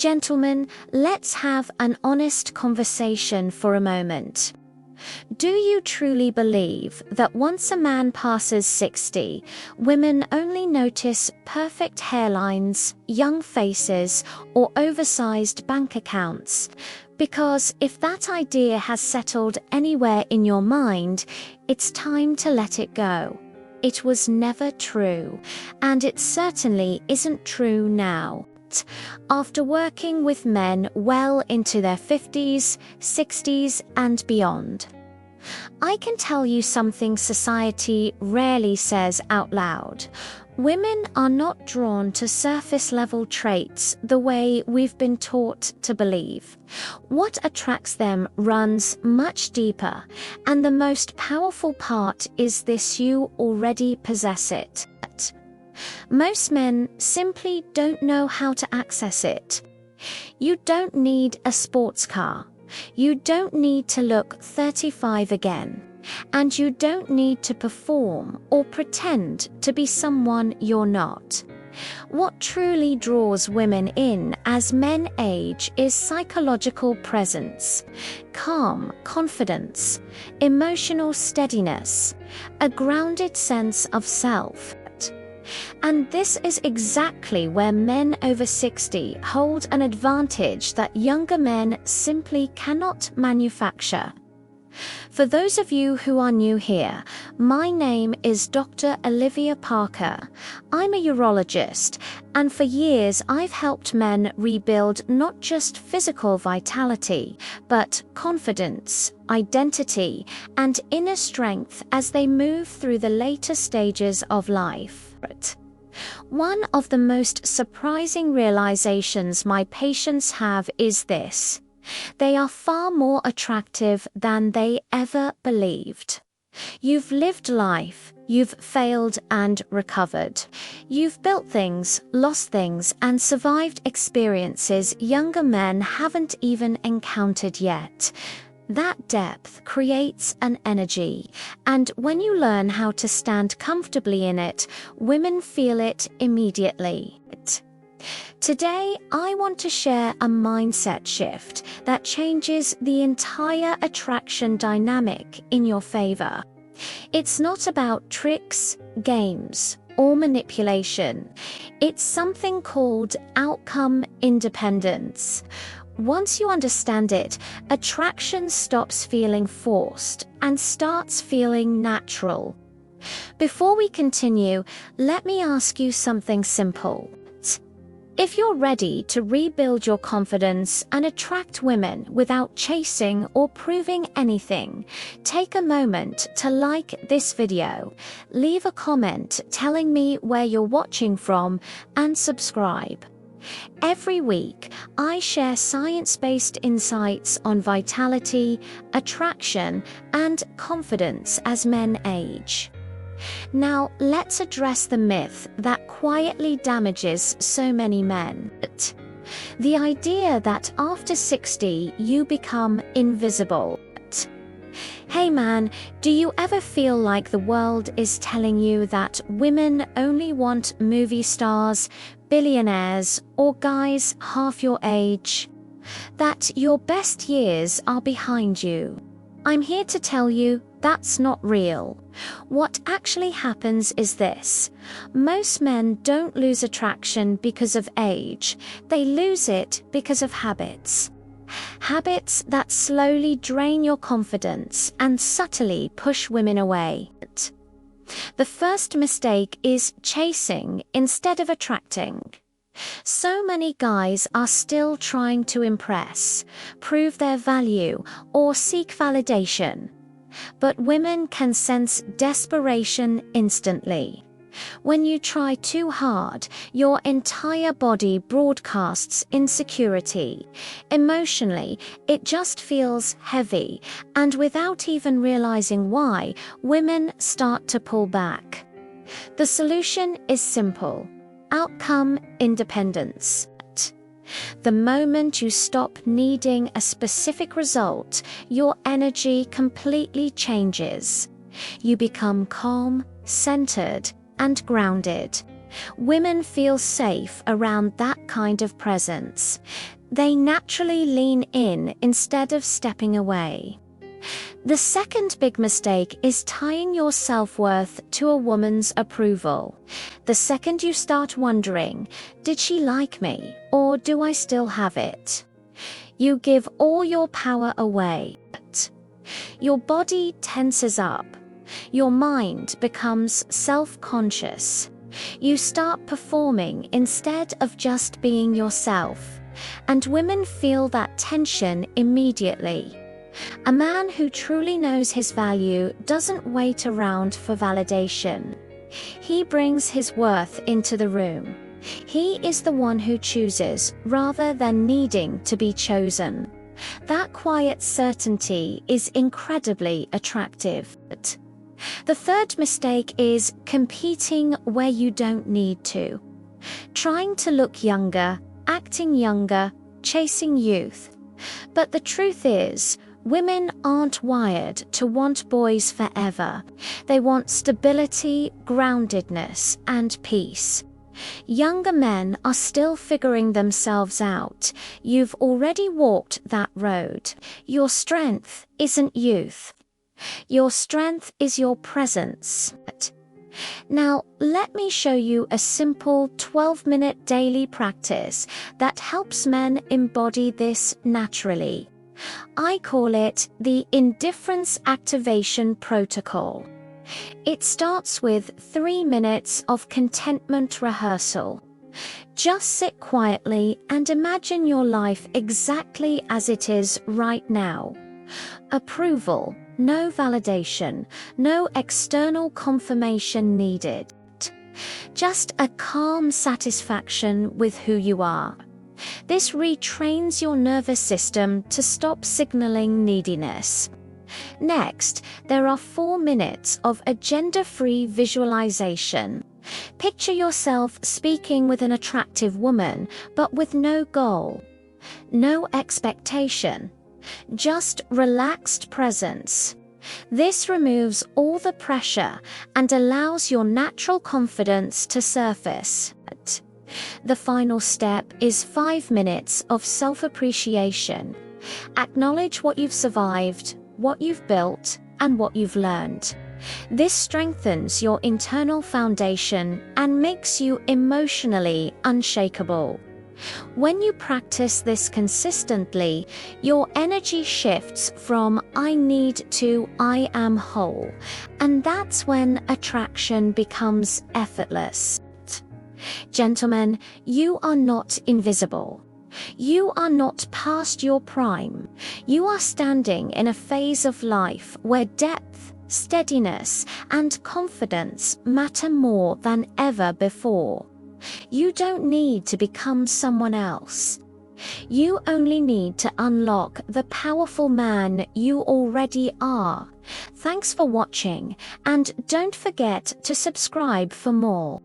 Gentlemen, let's have an honest conversation for a moment. Do you truly believe that once a man passes 60, women only notice perfect hairlines, young faces, or oversized bank accounts? Because if that idea has settled anywhere in your mind, it's time to let it go. It was never true, and it certainly isn't true now. After working with men well into their 50s, 60s, and beyond, I can tell you something society rarely says out loud. Women are not drawn to surface-level traits the way we've been taught to believe. What attracts them runs much deeper, and the most powerful part is this: you already possess it. Most men simply don't know how to access it. You don't need a sports car. You don't need to look 35 again. And you don't need to perform or pretend to be someone you're not. What truly draws women in as men age is psychological presence, calm confidence, emotional steadiness, a grounded sense of self. And this is exactly where men over 60 hold an advantage that younger men simply cannot manufacture. For those of you who are new here, my name is Dr. Olivia Parker. I'm a urologist, and for years I've helped men rebuild not just physical vitality, but confidence, identity, and inner strength as they move through the later stages of life. One of the most surprising realizations my patients have is this: they are far more attractive than they ever believed. You've lived life, you've failed and recovered. You've built things, lost things, and survived experiences younger men haven't even encountered yet. That depth creates an energy, and when you learn how to stand comfortably in it, women feel it immediately. Today, I want to share a mindset shift that changes the entire attraction dynamic in your favor. It's not about tricks, games, or manipulation. It's something called outcome independence. Once you understand it, attraction stops feeling forced and starts feeling natural. Before we continue, let me ask you something simple. If you're ready to rebuild your confidence and attract women without chasing or proving anything, take a moment to like this video, leave a comment telling me where you're watching from, and subscribe. Every week, I share science-based insights on vitality, attraction, and confidence as men age. Now, let's address the myth that quietly damages so many men. The idea that after 60, you become invisible. Hey man, do you ever feel like the world is telling you that women only want movie stars, billionaires, or guys half your age? That your best years are behind you? I'm here to tell you that's not real. What actually happens is this: most men don't lose attraction because of age, they lose it because of habits. Habits that slowly drain your confidence and subtly push women away. The first mistake is chasing instead of attracting. So many guys are still trying to impress, prove their value, or seek validation. But women can sense desperation instantly. When you try too hard, your entire body broadcasts insecurity. Emotionally, it just feels heavy, and without even realizing why, women start to pull back. The solution is simple: outcome independence. The moment you stop needing a specific result, your energy completely changes. You become calm, centered, and grounded. Women feel safe around that kind of presence. They naturally lean in instead of stepping away. The second big mistake is tying your self-worth to a woman's approval. The second you start wondering, did she like me, or do I still have it? You give all your power away. Your body tenses up. Your mind becomes self-conscious. You start performing instead of just being yourself. And women feel that tension immediately. A man who truly knows his value doesn't wait around for validation. He brings his worth into the room. He is the one who chooses rather than needing to be chosen. That quiet certainty is incredibly attractive. The third mistake is competing where you don't need to. Trying to look younger, acting younger, chasing youth. But the truth is, women aren't wired to want boys forever. They want stability, groundedness, and peace. Younger men are still figuring themselves out. You've already walked that road. Your strength isn't youth. Your strength is your presence. Now, let me show you a simple 12-minute daily practice that helps men embody this naturally. I call it the Indifference Activation Protocol. It starts with 3 minutes of contentment rehearsal. Just sit quietly and imagine your life exactly as it is right now. Approval, no validation, no external confirmation needed. Just a calm satisfaction with who you are. This retrains your nervous system to stop signaling neediness. Next, there are 4 minutes of agenda-free visualization. Picture yourself speaking with an attractive woman, but with no goal, no expectation, just relaxed presence. This removes all the pressure and allows your natural confidence to surface. The final step is 5 minutes of self-appreciation. Acknowledge what you've survived, what you've built, and what you've learned. This strengthens your internal foundation and makes you emotionally unshakable. When you practice this consistently, your energy shifts from I need to I am whole, and that's when attraction becomes effortless. Gentlemen, you are not invisible. You are not past your prime. You are standing in a phase of life where depth, steadiness, and confidence matter more than ever before. You don't need to become someone else. You only need to unlock the powerful man you already are. Thanks for watching, and don't forget to subscribe for more.